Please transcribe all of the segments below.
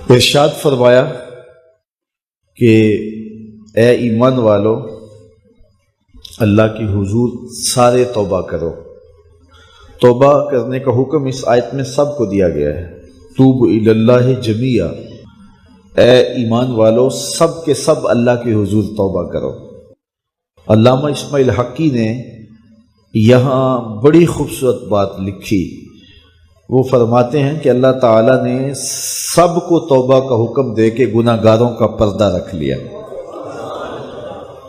ارشاد فرمایا کہ اے ایمان والو، اللہ کی حضور سارے توبہ کرو۔ توبہ کرنے کا حکم اس آیت میں سب کو دیا گیا ہے۔ توب الی اللہ جمیعا، اے ایمان والو سب کے سب اللہ کی حضور توبہ کرو۔ علامہ اسماعیل حقی نے یہاں بڑی خوبصورت بات لکھی۔ وہ فرماتے ہیں کہ اللہ تعالیٰ نے سب کو توبہ کا حکم دے کے گناہ گاروں کا پردہ رکھ لیا۔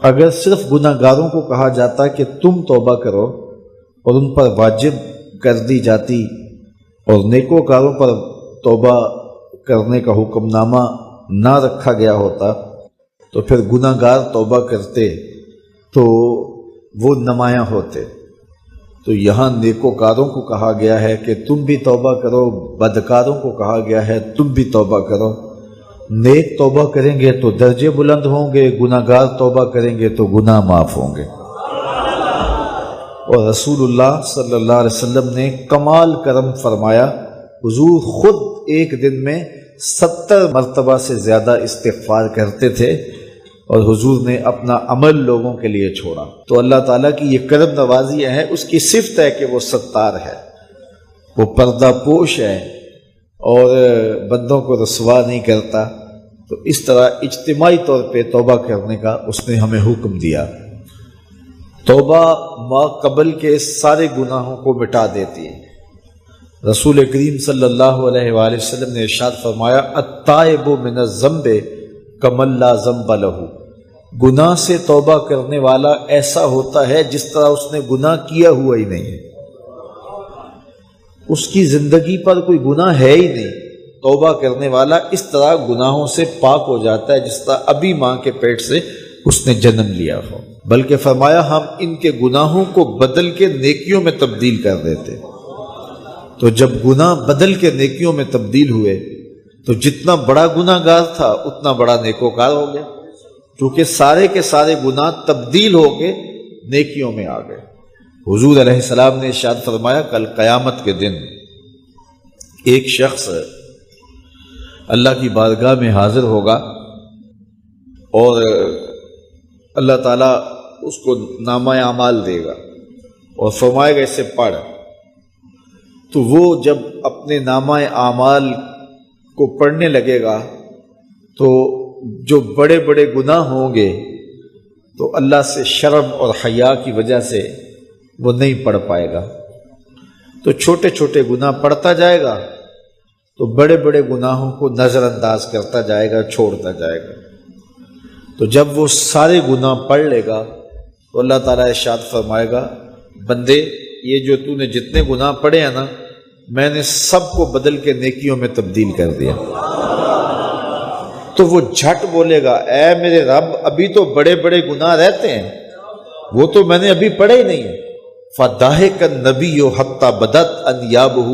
اگر صرف گناہ گاروں کو کہا جاتا کہ تم توبہ کرو اور ان پر واجب کر دی جاتی اور نیکوکاروں پر توبہ کرنے کا حکم نامہ نہ رکھا گیا ہوتا تو پھر گناہ گار توبہ کرتے تو وہ نمایاں ہوتے۔ تو یہاں نیکوکاروں کو کہا گیا ہے کہ تم بھی توبہ کرو، بدکاروں کو کہا گیا ہے تم بھی توبہ کرو۔ نیک توبہ کریں گے تو درجے بلند ہوں گے، گناہ گار توبہ کریں گے تو گناہ معاف ہوں گے۔ اور رسول اللہ صلی اللہ علیہ وسلم نے کمال کرم فرمایا، حضور خود ایک دن میں 70 مرتبہ سے زیادہ استغفار کرتے تھے اور حضور نے اپنا عمل لوگوں کے لیے چھوڑا۔ تو اللہ تعالیٰ کی یہ کرم نوازی ہے، اس کی صفت ہے کہ وہ ستار ہے، وہ پردہ پوش ہے اور بندوں کو رسوا نہیں کرتا۔ تو اس طرح اجتماعی طور پہ توبہ کرنے کا اس نے ہمیں حکم دیا۔ توبہ ما قبل کے سارے گناہوں کو مٹا دیتی ہے۔ رسول کریم صلی اللہ علیہ وآلہ وسلم نے ارشاد فرمایا، التائب من الذنب کمن لا ذنب لہ، گناہ سے توبہ کرنے والا ایسا ہوتا ہے جس طرح اس نے گناہ کیا ہوا ہی نہیں ہے، اس کی زندگی پر کوئی گناہ ہے ہی نہیں۔ توبہ کرنے والا اس طرح گناہوں سے پاک ہو جاتا ہے جس طرح ابھی ماں کے پیٹ سے اس نے جنم لیا ہو۔ بلکہ فرمایا ہم ان کے گناہوں کو بدل کے نیکیوں میں تبدیل کر دیتے۔ تو جب گناہ بدل کے نیکیوں میں تبدیل ہوئے تو جتنا بڑا گناہ گار تھا اتنا بڑا نیکوکار ہو گیا، کیونکہ سارے کے سارے گناہ تبدیل ہو کے نیکیوں میں آ گئے۔ حضور علیہ السلام نے ارشاد فرمایا کل قیامت کے دن ایک شخص اللہ کی بارگاہ میں حاضر ہوگا اور اللہ تعالیٰ اس کو نامہ اعمال دے گا اور فرمائے گا اسے پڑھ۔ تو وہ جب اپنے نامہ اعمال کو پڑھنے لگے گا تو جو بڑے بڑے گناہ ہوں گے تو اللہ سے شرم اور حیا کی وجہ سے وہ نہیں پڑھ پائے گا، تو چھوٹے چھوٹے گناہ پڑھتا جائے گا تو بڑے بڑے گناہوں کو نظر انداز کرتا جائے گا، چھوڑتا جائے گا۔ تو جب وہ سارے گناہ پڑھ لے گا تو اللہ تعالیٰ ارشاد فرمائے گا بندے یہ جو تو نے جتنے گناہ پڑھے ہیں نا میں نے سب کو بدل کے نیکیوں میں تبدیل کر دیا۔ تو وہ جھٹ بولے گا اے میرے رب ابھی تو بڑے بڑے گناہ رہتے ہیں، وہ تو میں نے ابھی پڑھے ہی نہیں ہے۔ فَضَحِكَ النَّبِيُّ حَتَّى بَدَتْ أَنْيَابُهُ،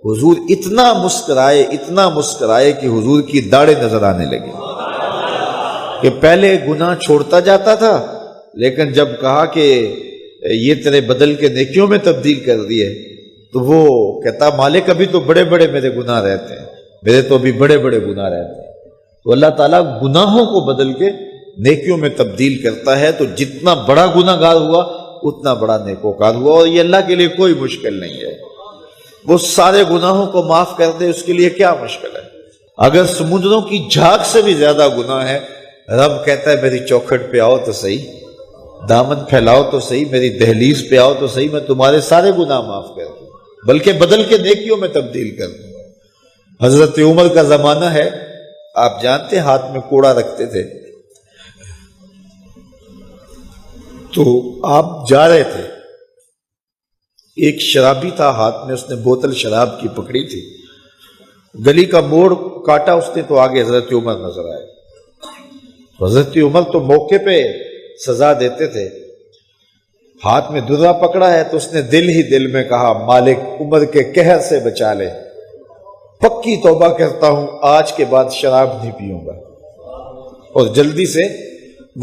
حضور اتنا مسکرائے کہ حضور کی داڑھیں نظر آنے لگی، کہ پہلے گناہ چھوڑتا جاتا تھا لیکن جب کہا کہ یہ تیرے بدل کے نیکیوں میں تبدیل کر دیے تو وہ کہتا مالک ابھی تو بڑے بڑے میرے گناہ رہتے ہیں، میرے تو ابھی بڑے بڑے گناہ رہتے ہیں۔ تو اللہ تعالیٰ گناہوں کو بدل کے نیکیوں میں تبدیل کرتا ہے، تو جتنا بڑا گناہ گار ہوا اتنا بڑا نیکوکار ہوا، اور یہ اللہ کے لیے کوئی مشکل نہیں ہے۔ وہ سارے گناہوں کو معاف کر دے، اس کے لیے کیا مشکل ہے؟ اگر سمندروں کی جھاگ سے بھی زیادہ گناہ ہے، رب کہتا ہے میری چوکھٹ پہ آؤ تو صحیح، دامن پھیلاؤ تو صحیح، میری دہلیز پہ آؤ تو صحیح، میں تمہارے سارے گناہ معاف کر دوں، بلکہ بدل کے نیکیوں میں تبدیل کر دوں۔ حضرت عمر کا زمانہ ہے، آپ جانتے ہاتھ میں کوڑا رکھتے تھے، تو آپ جا رہے تھے، ایک شرابی تھا، ہاتھ میں اس نے بوتل شراب کی پکڑی تھی، گلی کا موڑ کاٹا اس نے تو آگے حضرت عمر نظر آئے۔ حضرت عمر تو موقع پہ سزا دیتے تھے، ہاتھ میں درہ پکڑا ہے تو اس نے دل ہی دل میں کہا مالک عمر کے قہر سے بچا لے، پکی توبہ کرتا ہوں آج کے بعد شراب نہیں پیوں گا، اور جلدی سے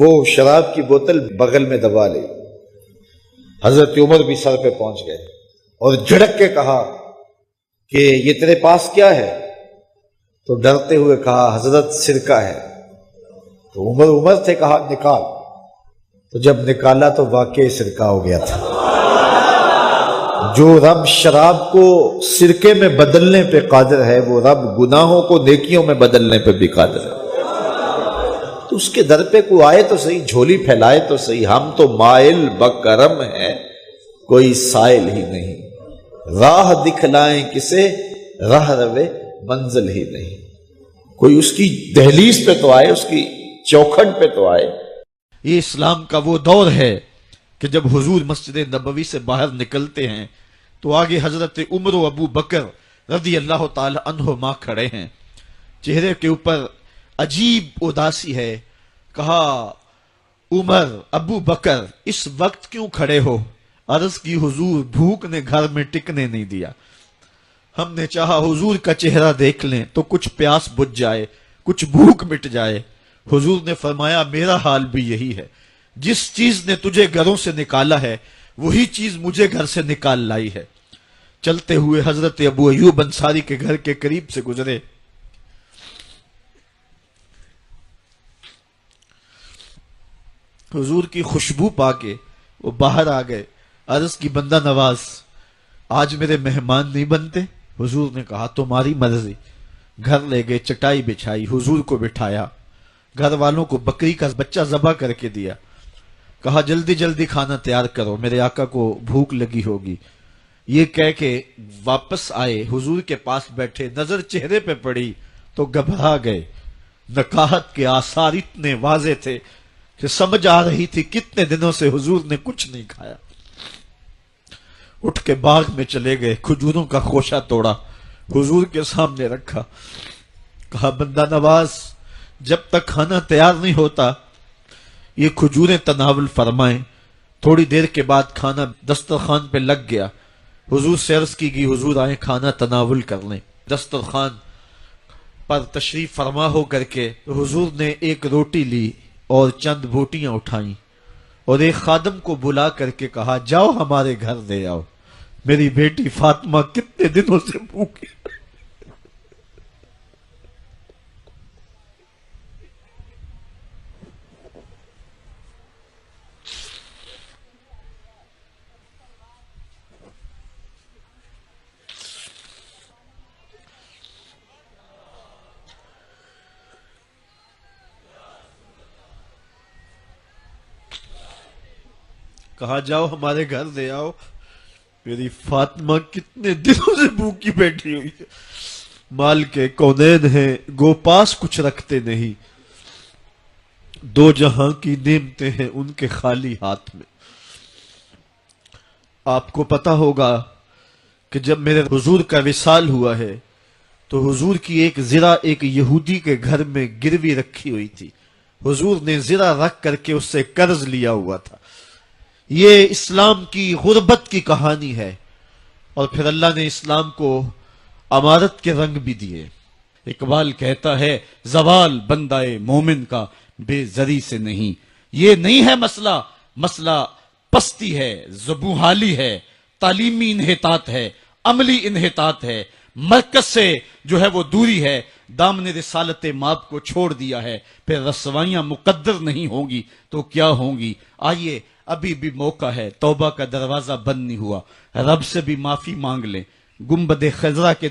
وہ شراب کی بوتل بغل میں دبا لی۔ حضرت عمر بھی سر پہ پہنچ گئے اور جھڑک کے کہا کہ یہ تیرے پاس کیا ہے؟ تو ڈرتے ہوئے کہا حضرت سرکہ ہے۔ تو عمر تھے، کہا نکال۔ تو جب نکالا تو واقعی سرکہ ہو گیا تھا۔ جو رب شراب کو سرکے میں بدلنے پہ قادر ہے، وہ رب گناہوں کو نیکیوں میں بدلنے پہ بھی قادر ہے۔ تو اس کے در پہ کوئی آئے تو صحیح، جھولی پھیلائے تو صحیح، ہم تو مائل بکرم ہیں، کوئی سائل ہی نہیں۔ راہ دکھلائیں کسے، راہ روے منزل ہی نہیں۔ کوئی اس کی دہلیز پہ تو آئے، اس کی چوکھٹ پہ تو آئے۔ یہ اسلام کا وہ دور ہے کہ جب حضور مسجد نبوی سے باہر نکلتے ہیں تو آگے حضرت عمر و ابو بکر رضی اللہ تعالی عنہما کھڑے ہیں، چہرے کے اوپر عجیب اداسی ہے۔ کہا عمر ابو بکر اس وقت کیوں کھڑے ہو؟ عرض کی حضور بھوک نے گھر میں ٹکنے نہیں دیا، ہم نے چاہا حضور کا چہرہ دیکھ لیں تو کچھ پیاس بجھ جائے، کچھ بھوک مٹ جائے۔ حضور نے فرمایا میرا حال بھی یہی ہے، جس چیز نے تجھے گھروں سے نکالا ہے وہی چیز مجھے گھر سے نکال لائی ہے۔ چلتے ہوئے حضرت ابو ایوب انصاری کے گھر کے قریب سے گزرے، حضور کی خوشبو پا کے وہ باہر آ گئے۔ عرض کی بندہ نواز آج میرے مہمان نہیں بنتے؟ حضور نے کہا تمہاری مرضی۔ گھر لے گئے، چٹائی بچھائی، حضور کو بٹھایا، گھر والوں کو بکری کا بچہ ذبح کر کے دیا، کہا جلدی جلدی کھانا تیار کرو، میرے آقا کو بھوک لگی ہوگی۔ یہ کہہ کے واپس آئے، حضور کے پاس بیٹھے، نظر چہرے پہ پڑی تو گھبرا گئے۔ نکاحت کے آثار اتنے واضح تھے کہ سمجھ آ رہی تھی کتنے دنوں سے حضور نے کچھ نہیں کھایا۔ اٹھ کے باغ میں چلے گئے، کھجوروں کا خوشہ توڑا، حضور کے سامنے رکھا، کہا بندہ نواز جب تک کھانا تیار نہیں ہوتا یہ کھجوریں تناول فرمائیں۔ تھوڑی دیر کے بعد کھانا دسترخوان پہ لگ گیا، حضور سے عرض کی گئی حضور آئیں کھانا تناول کر لیں۔ دسترخوان پر تشریف فرما ہو کر کے حضور نے ایک روٹی لی اور چند بوٹیاں اٹھائیں اور ایک خادم کو بلا کر کے کہا جاؤ ہمارے گھر دے آؤ، میری بیٹی فاطمہ کتنے دنوں سے بھوکی۔ کہا جاؤ ہمارے گھر دے آؤ، میری فاطمہ کتنے دنوں سے بھوکی بیٹھی ہوئی ہے۔ مال کے کونین ہیں گو پاس کچھ رکھتے نہیں، دو جہاں کی نعمتیں ہیں ان کے خالی ہاتھ میں۔ آپ کو پتا ہوگا کہ جب میرے حضور کا وصال ہوا ہے تو حضور کی ایک زرہ ایک یہودی کے گھر میں گروی رکھی ہوئی تھی، حضور نے زرہ رکھ کر کے اس سے قرض لیا ہوا تھا۔ یہ اسلام کی غربت کی کہانی ہے، اور پھر اللہ نے اسلام کو امارت کے رنگ بھی دیے۔ اقبال کہتا ہے زوال بندہ مومن کا بے زری سے نہیں، یہ نہیں ہے مسئلہ، مسئلہ پستی ہے، زبوحالی ہے، تعلیمی انحطاط ہے، عملی انحطاط ہے، مرکز سے جو ہے وہ دوری ہے، دامن رسالت ماب کو چھوڑ دیا ہے، پھر رسوائیاں مقدر نہیں ہوں گی تو کیا ہوں گی۔ آئیے ابھی بھی موقع ہے، توبہ کا دروازہ بند نہیں ہوا، رب سے بھی معافی مانگ لیں۔ گنبد خضرا کے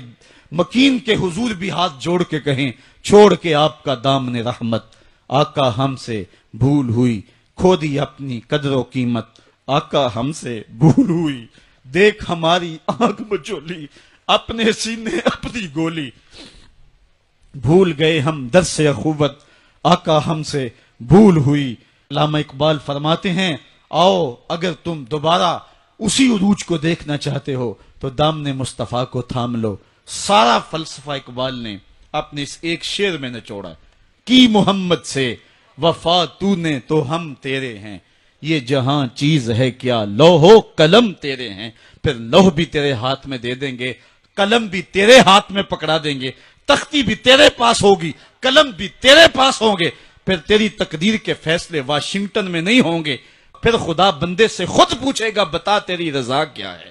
مکین کے حضور بھی ہاتھ جوڑ کے کہیں چھوڑ کے آپ کا دامن رحمت، آقا ہم سے بھول ہوئی، کھو دی اپنی قدر و قیمت، آقا ہم سے بھول ہوئی، دیکھ ہماری آنکھ مچولی، اپنے سینے اپنی گولی، بھول گئے ہم درس اخوت، آقا ہم سے بھول ہوئی۔ علامہ اقبال فرماتے ہیں آؤ اگر تم دوبارہ اسی عروج کو دیکھنا چاہتے ہو تو دامن مصطفیٰ کو تھام لو۔ سارا فلسفہ اقبال نے اپنے اس ایک شعر میں نچوڑا، کی محمد سے وفا تو نے تو ہم تیرے ہیں، یہ جہاں چیز ہے کیا لوح و قلم تیرے ہیں، پھر لوح بھی تیرے ہاتھ میں دے دیں گے، قلم بھی تیرے ہاتھ میں پکڑا دیں گے، تختی بھی تیرے پاس ہوگی، قلم بھی تیرے پاس ہوں گے، پھر تیری تقدیر کے فیصلے واشنگٹن میں نہیں ہوں گے، پھر خدا بندے سے خود پوچھے گا بتا تیری رضا کیا ہے۔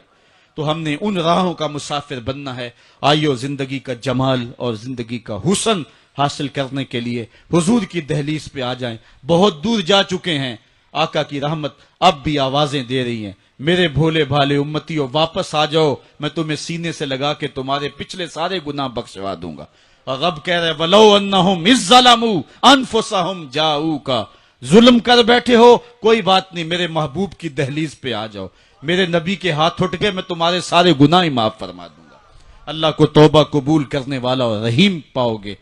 تو ہم نے ان راہوں کا مسافر بننا ہے۔ آئیو زندگی کا جمال اور زندگی کا حسن حاصل کرنے کے لیے حضور کی دہلیز پہ آ جائیں۔ بہت دور جا چکے ہیں، آقا کی رحمت اب بھی آوازیں دے رہی ہیں، میرے بھولے بھالے امتیوں واپس آ جاؤ، میں تمہیں سینے سے لگا کے تمہارے پچھلے سارے گناہ بخشوا دوں گا۔ اور رب کہہ رہے وَلَوْ أَنَّهُمْ إِذ ظَّلَمُوا أَنفُسَهُمْ جَاءُوكَ، ظلم کر بیٹھے ہو کوئی بات نہیں، میرے محبوب کی دہلیز پہ آ جاؤ، میرے نبی کے ہاتھ اٹھ کے میں تمہارے سارے گناہ معاف فرما دوں گا۔ اللہ کو توبہ قبول کرنے والا اور رحیم پاؤ گے۔